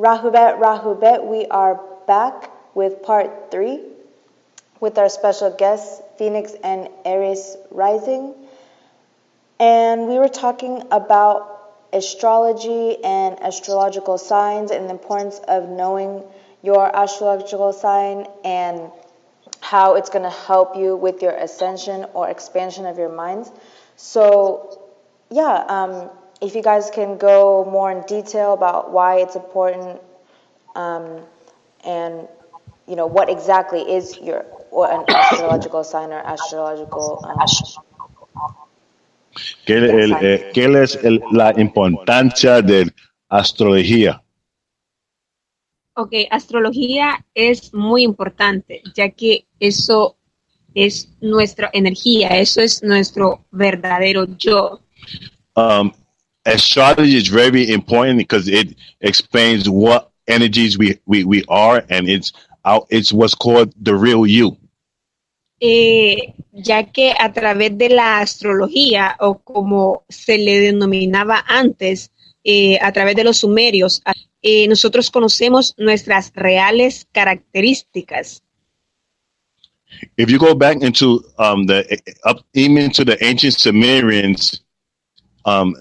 Rahubet, we are back with part 3 with our special guests, Fenix and Eryz rising. And we were talking about astrology and astrological signs and the importance of knowing your astrological sign and how it's going to help you with your ascension or expansion of your minds. So, if you guys can go more in detail about why it's important, and what exactly is an astrological sign or astrological. ¿Qué es la importancia de astrología? Ok, astrología es muy importante, ya que eso es nuestra energía, eso es nuestro verdadero yo. Astrology is very important because it explains what energies we are, and it's what's called the real you. Ya que a través de la astrología, o como se le denominaba antes, a través de los sumerios, nosotros conocemos nuestras reales características. If you go back into even to the ancient Sumerians,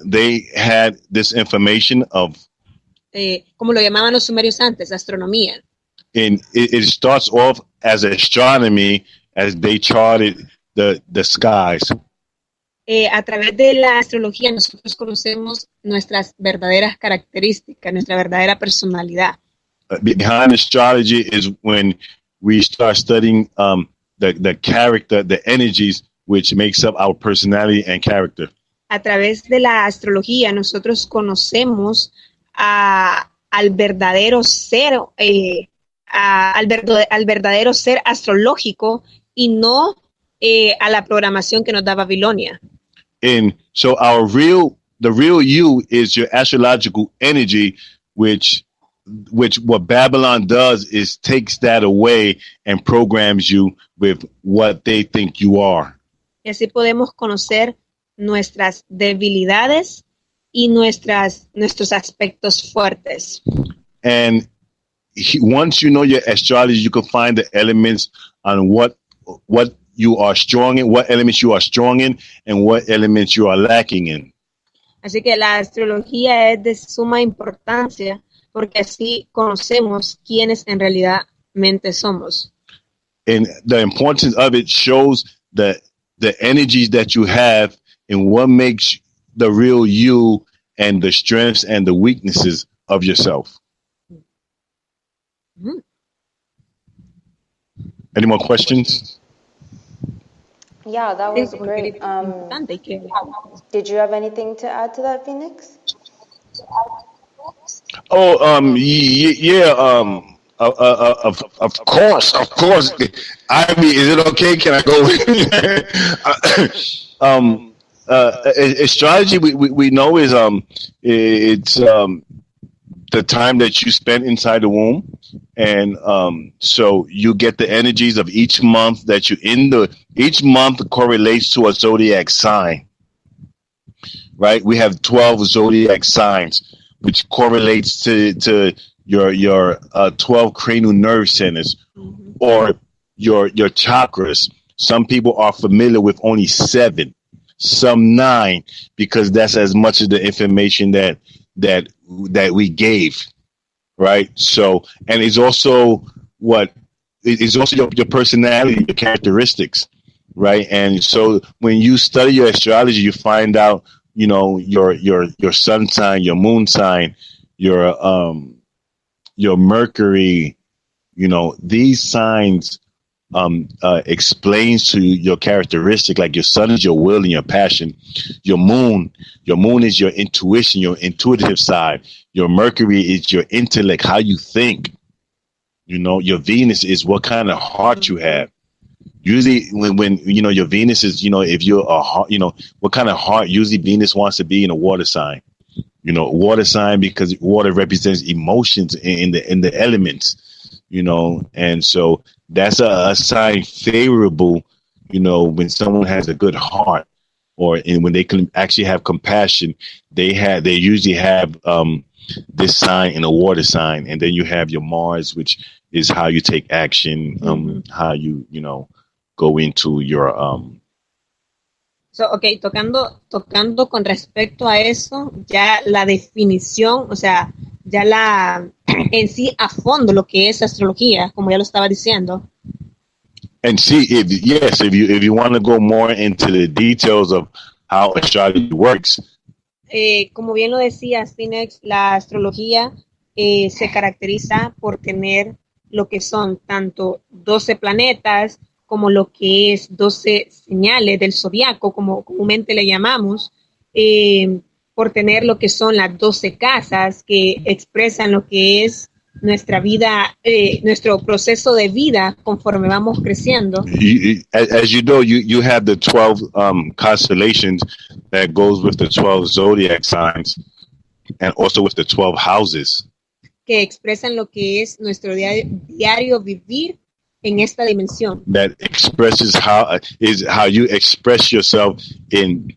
they had this information of como lo llamaban los sumerios antes, astronomía. And it starts off as astronomy as they charted the skies. A través de la astrología nosotros conocemos nuestras verdaderas características, nuestra verdadera personalidad. Behind astrology is when we start studying the character, the energies which makes up our personality and character. A través de la astrología nosotros conocemos al verdadero ser, al verdadero ser astrológico y no a la programación que nos da Babilonia. And so the real you is your astrological energy, which what Babylon does is takes that away and programs you with what they think you are. Y así podemos conocer nuestras debilidades y nuestros aspectos fuertes. And once you know your astrology, you can find the elements on what you are strong in, what elements you are strong in, and what elements you are lacking in. Así que la astrología es de suma importancia porque así conocemos quiénes en realidad somos. And the importance of it shows the energies that you have and what makes the real you and the strengths and the weaknesses of yourself. Mm-hmm. Any more questions? Yeah, that was great. Did you have anything to add to that, Fenix? Oh, yeah. Of course. I mean, is it okay? Can I go? Astrology, we know is it's the time that you spend inside the womb, and so you get the energies of each month that you each month correlates to a zodiac sign, right? We have 12 zodiac signs, which correlates to your 12 cranial nerve centers, mm-hmm. or your chakras. Some people are familiar with only 7, some 9, because that's as much of the information that we gave, right? So, and it's also your personality, your characteristics, right? And so when you study your astrology, you find out, your sun sign, your moon sign, your Mercury, these signs explains to you your characteristic. Like your sun is your will and your passion. Your moon is your intuition, your intuitive side. Your Mercury is your intellect, how you think. Your Venus is what kind of heart you have. Usually when your Venus is, if you're a heart, what kind of heart usually Venus wants to be in a water sign. Water sign, because water represents emotions in the elements, and so that's a sign favorable, when someone has a good heart, or when they can actually have compassion. They usually have this sign and a water sign, and then you have your Mars, which is how you take action, how you go into your Okay, tocando con respecto a eso, ya la definición, o sea, ya en sí a fondo lo que es astrología, como ya lo estaba diciendo. And see if you want to go more into the details of how astrology works. Como bien lo decía Fenix, la astrología se caracteriza por tener lo que son tanto 12 planetas como lo que es 12 señales del zodiaco, como comúnmente le llamamos, por tener lo que son las 12 casas que expresan lo que es nuestra vida, nuestro proceso de vida conforme vamos creciendo. As you know, you have the 12 constellations that goes with the 12 zodiac signs and also with the 12 houses. Que expresan lo que es nuestro diario vivir en esta dimensión. That expresses how you express yourself in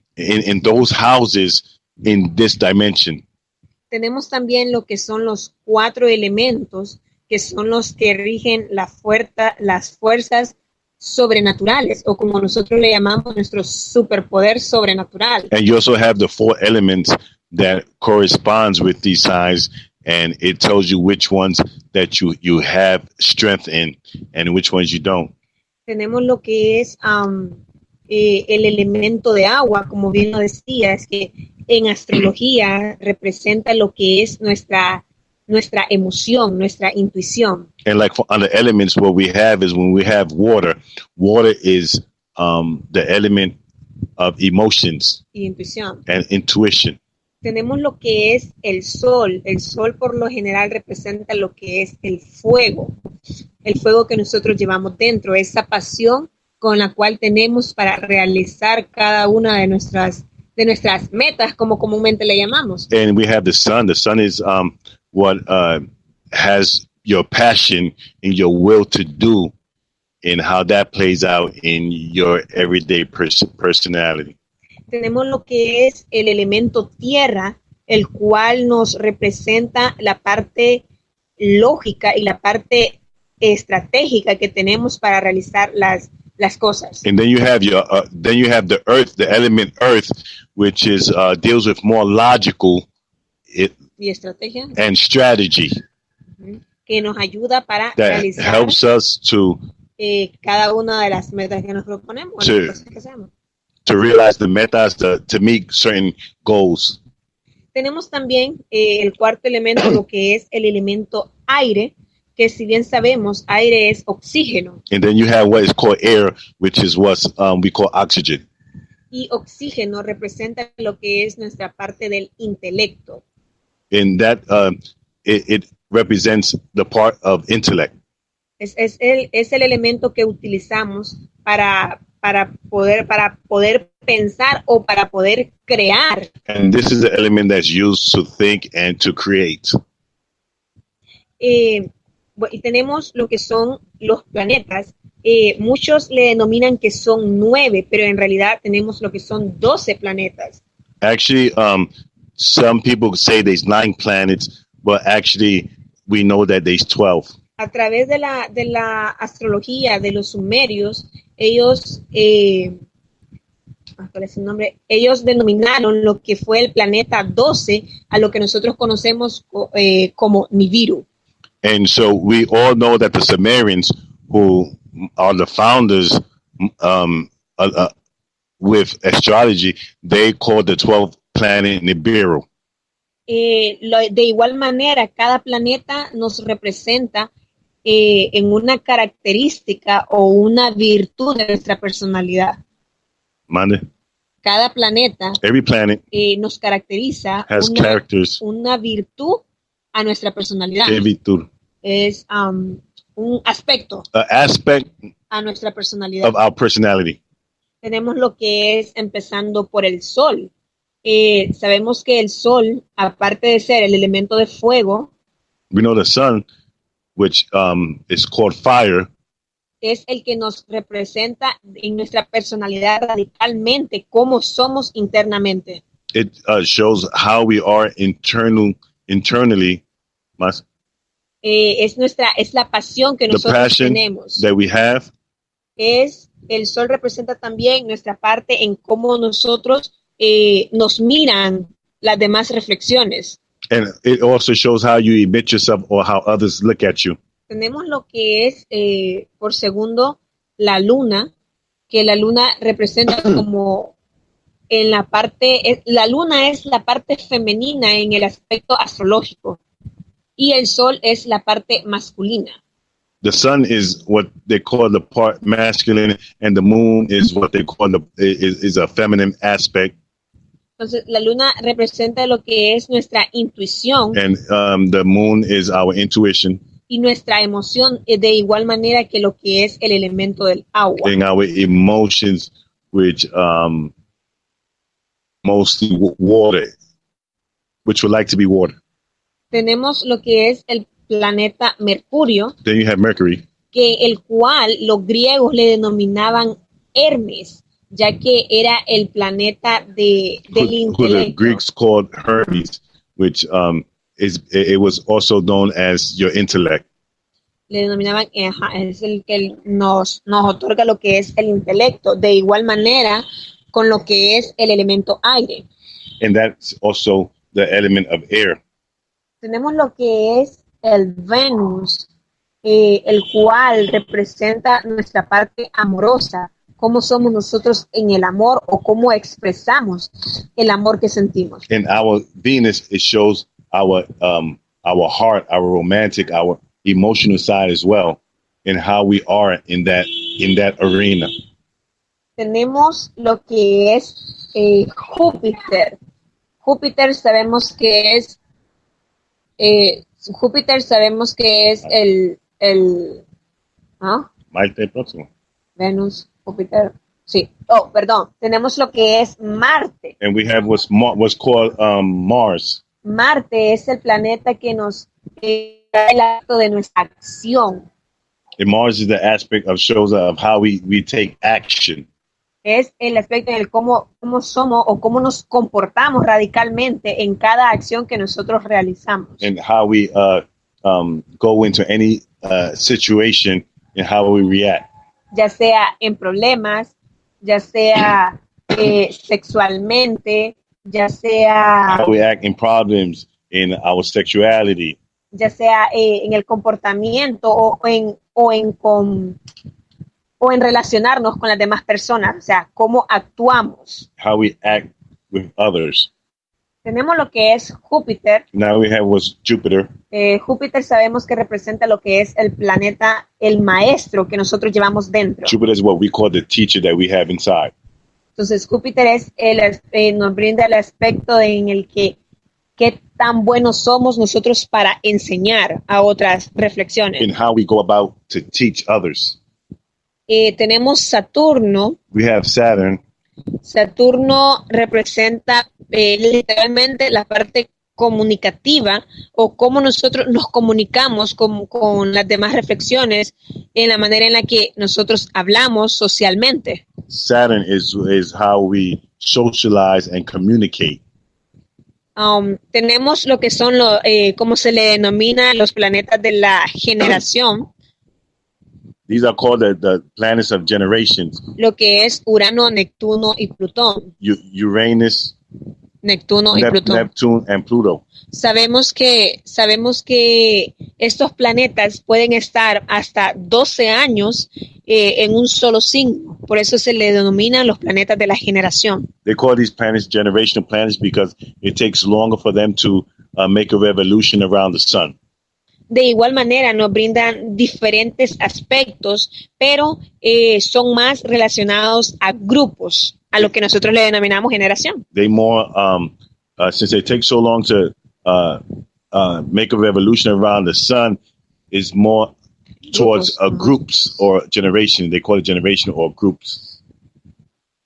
those houses in this dimension. Tenemos también lo que son los 4 elementos, que son los que rigen las fuerzas sobrenaturales, o como nosotros le llamamos, nuestro superpoder sobrenatural. And you also have the 4 elements that corresponds with these signs, and it tells you which ones that you have strength in and which ones you don't. Tenemos lo que es el elemento de agua, como bien lo decía, es que en astrología representa lo que es nuestra emoción, nuestra intuición. And like on the elements, what we have is when we have water is the element of emotions y intuición. And intuition. Tenemos lo que es el sol. El sol por lo general representa lo que es el fuego que nosotros llevamos dentro, esa pasión con la cual tenemos para realizar cada una de nuestras metas, como comúnmente le llamamos. And we have the sun. The sun is what has your passion and your will to do, and how that plays out in your everyday personality. Tenemos lo que es el elemento tierra, el cual nos representa la parte lógica y la parte estratégica que tenemos para realizar las cosas. And then you have the earth, the element earth, which is deals with more logical y estrategia and strategy. Que nos ayuda para that realizar helps us to cada una de las metas que nos proponemos, las cosas que hacemos. To realize the metas, to meet certain goals. Tenemos también el cuarto elemento, lo que es el elemento aire, que si bien sabemos, aire es oxígeno. And then you have what is called air, which is what we call oxygen. Y oxígeno representa lo que es nuestra parte del intelecto. And that it represents the part of intellect. Es el elemento que utilizamos para poder pensar o para poder crear. And this is the element that's used to think and to create. Y tenemos lo que son los planetas. Muchos le denominan que son 9, pero en realidad tenemos lo que son 12 planetas. Actually, some people say there's 9 planets, but actually we know that there's 12. A través de la astrología de los sumerios, ellos ¿cuál es el nombre? Ellos denominaron lo que fue el planeta 12 a lo que nosotros conocemos como Nibiru. And so we all know that the Sumerians, who are the founders with astrology, they called the 12th planet Nibiru. De igual manera, cada planeta nos representa en una característica o una virtud de nuestra personalidad. Mande. Cada planeta, every planet nos caracteriza una virtud a nuestra personalidad. Virtud. Es un aspecto aspect a nuestra personalidad. Of our personality. Tenemos lo que es empezando por el sol. Sabemos que el sol, aparte de ser el elemento de fuego, we know the sun, which is called fire, es el que nos representa en nuestra personalidad radicalmente, cómo somos internamente. It shows how we are internally, más, es la pasión que the nosotros passion tenemos. that we have, El sol representa también nuestra parte en cómo nosotros nos miran las demás reflexiones. and it also shows how you emit yourself or how others look at you. Tenemos lo que es, por segundo, la luna, que la luna representa como en la parte, la luna es la parte femenina en el aspecto astrológico y el sol es la parte masculina. The sun is what they call the part masculine, and the moon is what they call is a feminine aspect. Entonces, la luna representa lo que es nuestra intuición. And the moon is our intuition. Y nuestra emoción de igual manera que lo que es el elemento del agua. And our emotions, which mostly water, which would like to be water. Tenemos lo que es el planeta Mercurio. Then you have Mercury. Que el cual los griegos le denominaban Hermes, ya que era el planeta del intelecto. Who the Greeks called Hermes, which it was also known as your intellect. Le denominaban, es el que nos otorga lo que es el intelecto, de igual manera con lo que es el elemento aire. And that's also the element of air. Tenemos lo que es el Venus, el cual representa nuestra parte amorosa, cómo somos nosotros en el amor o cómo expresamos el amor que sentimos. In our Venus, it shows our heart, our romantic, our emotional side as well, and how we are in that arena. Tenemos lo que es Júpiter. Júpiter sabemos que es Maite próximo. Venus, Júpiter. Sí. Oh, perdón. Tenemos lo que es Marte. And we have what's called Mars. Marte es el planeta que nos da el acto de nuestra acción. And Mars is the aspect of shows of how we take action. Es el aspecto en el cómo somos o cómo nos comportamos radicalmente en cada acción que nosotros realizamos. And how we go into any situation and how we react. Ya sea en problemas, ya sea sexualmente, ya sea... How we act in problems, in our sexuality. Ya sea en el comportamiento o en relacionarnos con las demás personas, o sea, cómo actuamos. How we act with others. Tenemos lo que es Júpiter. Now we have what's Jupiter. Júpiter sabemos que representa lo que es el planeta, el maestro que nosotros llevamos dentro. Jupiter is what we call the teacher that we have inside. Entonces Júpiter es nos brinda el aspecto en el que qué tan buenos somos nosotros para enseñar a otras reflexiones. And how we go about to teach others. Tenemos Saturno. We have Saturn. Saturno representa literalmente la parte comunicativa o cómo nosotros nos comunicamos con las demás reflexiones en la manera en la que nosotros hablamos socialmente. Saturn is how we socialize and communicate. Tenemos lo que son como se le denomina los planetas de la generación. These are called the planets of generations. Lo que es Urano, Neptuno y Plutón. Uranus, Neptuno y Plutón. Neptune and Pluto. Sabemos que estos planetas pueden estar hasta 12 años en un solo signo. Por eso se le denominan los planetas de la generación. They call these planets generational planets because it takes longer for them to make a revolution around the sun. De igual manera nos brindan diferentes aspectos, pero son más relacionados a grupos, a lo que nosotros le denominamos generación. They more since they take so long to make a revolution around the sun, is more towards groups or generation. They call it generation or groups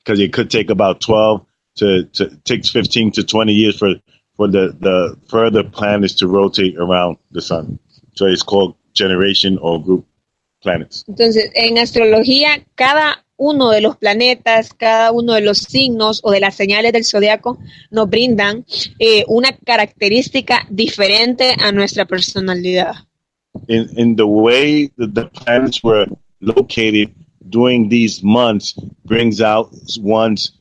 because it could take about 12 to takes 15 to 20 years for the further planets to rotate around the sun. So it's called generation or group planets. Entonces, en astrología, cada uno de los planetas, cada uno de los signos o de las señales del zodiaco nos brindan una característica diferente a nuestra personalidad. In the way that the planets were located during these months brings out one's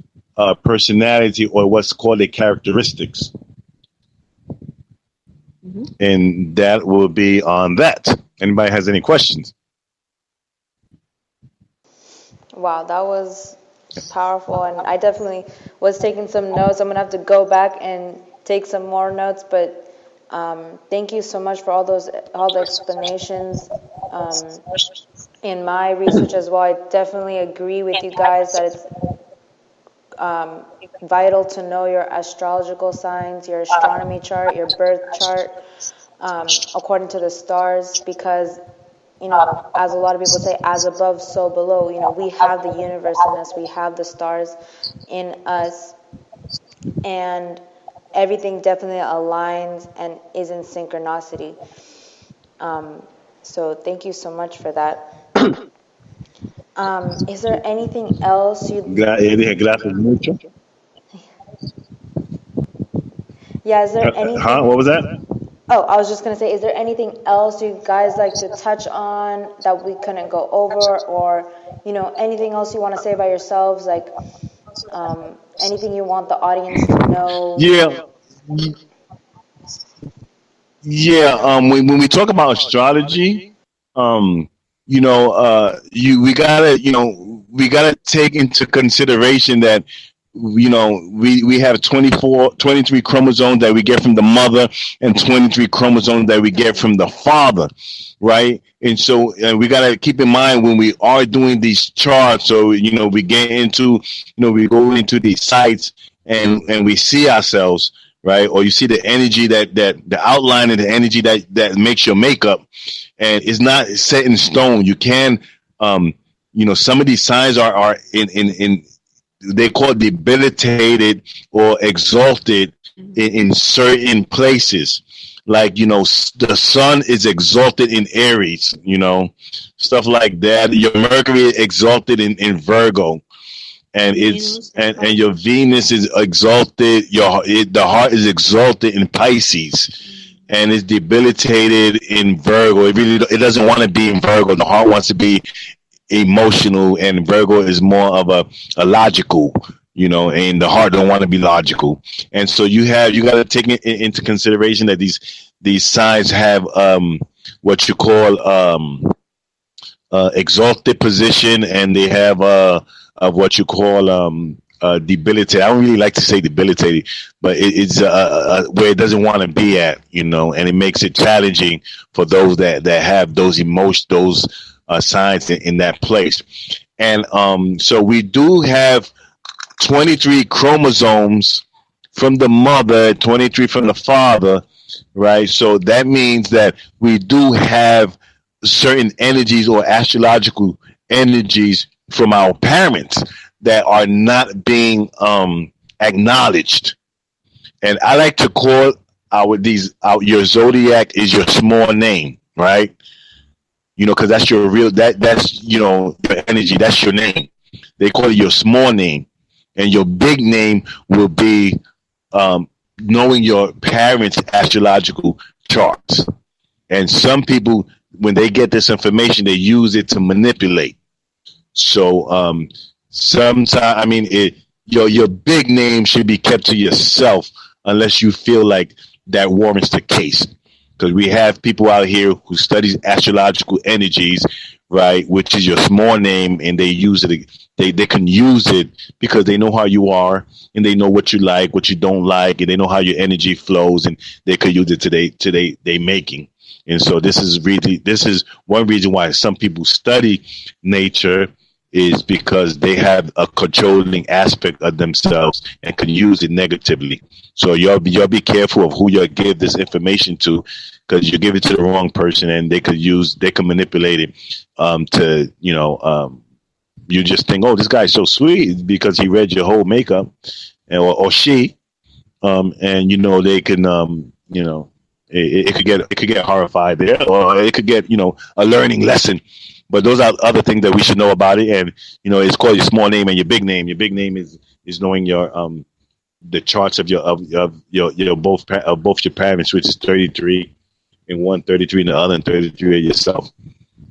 personality, or what's called a characteristics. Mm-hmm. And that will be on that. Anybody has any questions? Wow, that was powerful, and I definitely was taking some notes. I'm going to have to go back and take some more notes, but thank you so much for all the explanations. In my research as well, I definitely agree with you guys that it's vital to know your astrological signs, your astronomy chart, your birth chart, according to the stars, because, you know, as a lot of people say, as above, so below. You know, we have the universe in us, we have the stars in us, and everything definitely aligns and is in synchronicity. So thank you so much for that. Is there anything else you? Gracias mucho. Yeah, is there anything? What was that? Oh, I was just going to say, is there anything else you guys like to touch on that we couldn't go over, or, you know, anything else you want to say about yourselves, like anything you want the audience to know? When we talk about astrology, we gotta take into consideration that, you know, we have 23 chromosomes that we get from the mother and 23 chromosomes that we get from the father, right? And so we got to keep in mind when we are doing these charts. So, you know, we get into, you know, we go into these sites and we see ourselves, right? Or you see the energy that the outline of the energy that makes your makeup, and it's not set in stone. You can, you know, some of these signs are in they call it debilitated or exalted in certain places. Like, you know, the sun is exalted in Aries, you know, stuff like that. Your Mercury is exalted in Virgo, and it's and your Venus is exalted. The heart is exalted in Pisces, and it's debilitated in Virgo. It doesn't want to be in Virgo. The heart wants to be emotional, and Virgo is more of a logical, you know, and the heart don't want to be logical. And so you got to take it into consideration that these signs have what you call exalted position, and they have of what you call debilitated. I don't really like to say debilitated, but it's where it doesn't want to be at, you know, and it makes it challenging for those that have those signs in that place. And so we do have 23 chromosomes from the mother, 23 from the father, right? So that means that we do have certain energies or astrological energies from our parents that are not being acknowledged. And I like to call your zodiac is your small name, right? You know, because that's your real, that's, you know, your energy, that's your name. They call it your small name. And your big name will be knowing your parents' astrological charts. And some people, when they get this information, they use it to manipulate. So sometimes, I mean, your big name should be kept to yourself unless you feel like that warrants the case. Because we have people out here who study astrological energies, right, which is your small name, and they use it. They can use it because they know how you are, and they know what you like, what you don't like, and they know how your energy flows, and they could use it to they making. And so this is one reason why some people study nature, is because they have a controlling aspect of themselves and can use it negatively. So y'all be careful of who you give this information to, because you give it to the wrong person and they can manipulate it to, you know, you just think, oh, this guy's so sweet because he read your whole makeup, or she, and you know, they can, you know, it could get horrified there, or it could get, you know, a learning lesson But those are other things that we should know about it. And it's called your small name and your big name. Your big name is knowing your the charts of your both your parents, which is 33 and one 33 and the other and 33 of yourself.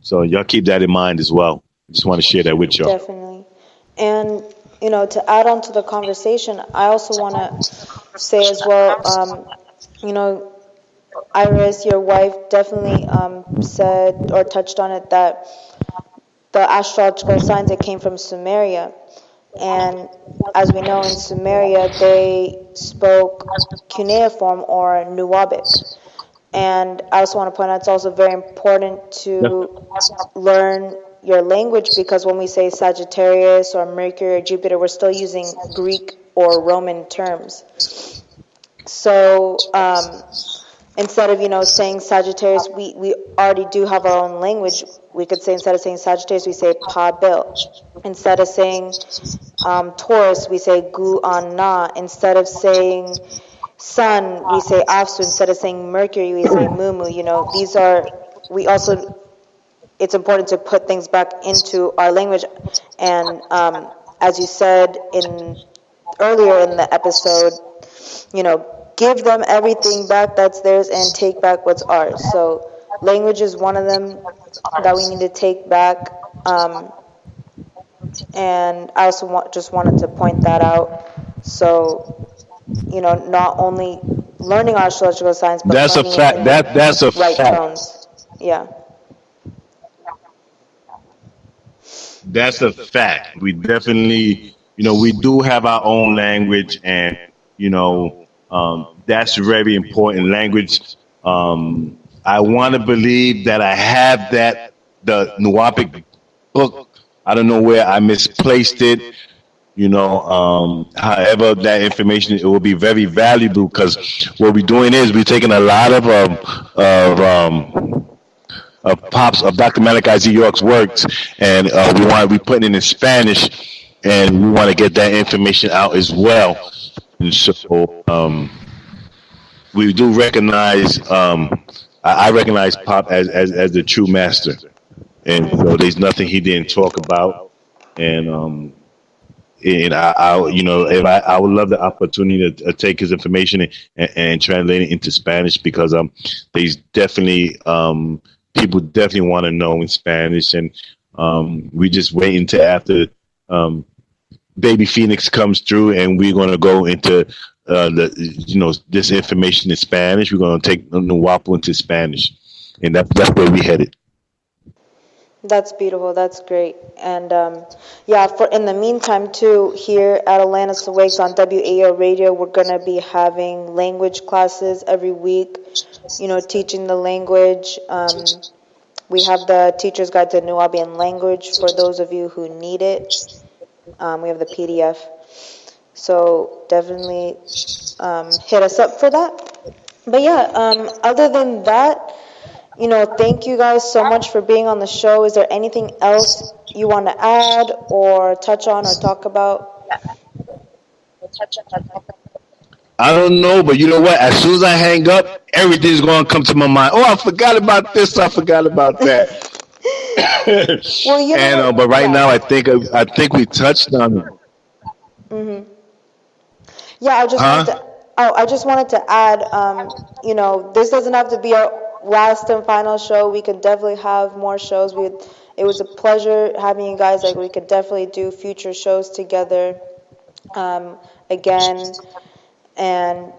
So y'all keep that in mind as well. I just want to share that with y'all. Definitely. And to add on to the conversation, I also want to say as well, Iris, your wife, definitely said or touched on it, that the astrological signs that came from Sumeria. And as we know, in Sumeria, they spoke cuneiform or Nuwabic. And I also want to point out it's also very important to learn your language, because when we say Sagittarius or Mercury or Jupiter, we're still using Greek or Roman terms. So instead of saying Sagittarius, we already do have our own language. We could say, instead of saying Sagittarius, we say Pa-bil. Instead of saying Taurus, we say Gu-an-na. Instead of saying Sun, we say Afsu. Instead of saying Mercury, we say Mumu. It's important to put things back into our language. And as you said earlier in the episode, give them everything back that's theirs and take back what's ours. So language is one of them that we need to take back. And I also just wanted to point that out. So, not only learning our astrological signs, but that's a fact. That's a right fact. tones. Yeah. That's a fact. We definitely, we do have our own language, and that's very important. Language. I want to believe that I have the Nuwapic book. I don't know where I misplaced it. However, that information, it will be very valuable, because what we're doing is we're taking a lot of Dr. Malachi Z. York's works, and we putting it in Spanish, and we want to get that information out as well. And so we do recognize. I recognize Pop as the true master, and so there's nothing he didn't talk about, and I would love the opportunity to take his information and translate it into Spanish, because there's definitely people definitely want to know in Spanish, and we just wait until after Baby Phoenix comes through, and we're going to go into this information in Spanish. We're going to take Nuwapu into Spanish, and that's where we headed. That's beautiful. That's great. And for in the meantime too, here at Atlantis Awakes on WAO Radio, we're going to be having language classes every week, teaching the language. We have the Teacher's Guide to Nuwabian Language for those of you who need it. We have the PDF. So definitely hit us up for that. But other than that, thank you guys so much for being on the show. Is there anything else you want to add or touch on or talk about? I don't know, but you know what? As soon as I hang up, everything's going to come to my mind. Oh, I forgot about this. I forgot about that. Well, but right now, I think we touched on it. Mm-hmm. Yeah, I just wanted to add. This doesn't have to be our last and final show. We could definitely have more shows. It was a pleasure having you guys. We could definitely do future shows together again, and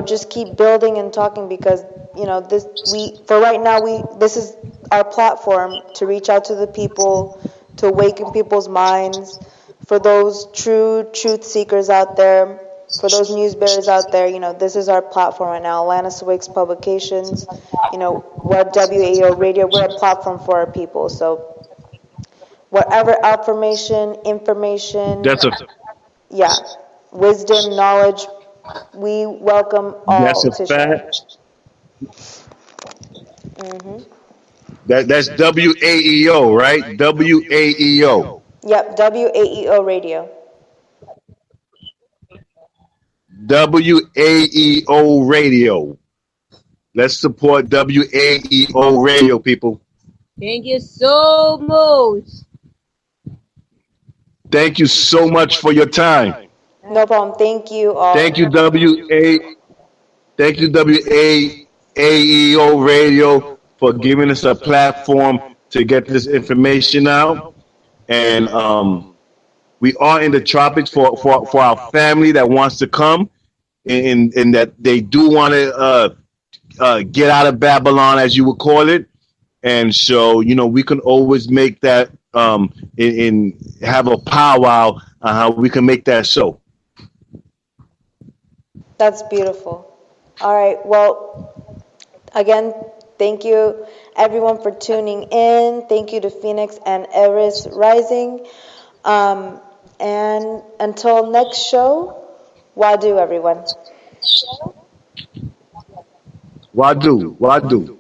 just keep building and talking, because this is our platform to reach out to the people, to awaken people's minds, for those true truth seekers out there, for those news bearers out there. This is our platform right now. Atlantis Awakes Publications, we're WAO Radio. We're a platform for our people. So whatever information, wisdom, knowledge, we welcome all. That's a fact. Mm-hmm. That's WAEO, right? WAEO. Yep, WAEO Radio. WAEO Radio. Let's support WAEO Radio, people. Thank you so much. Thank you so much for your time. No problem. Thank you all. Thank you, WAEO Radio, for giving us a platform to get this information out. And we are in the tropics for our family that wants to come, and that they do want to get out of Babylon, as you would call it. And so, we can always make that in have a powwow on how we can make that so. That's beautiful. All right. Well, again, thank you everyone for tuning in. Thank you to Fenix and Eryz Rising. And until next show, wadu everyone. Wadu.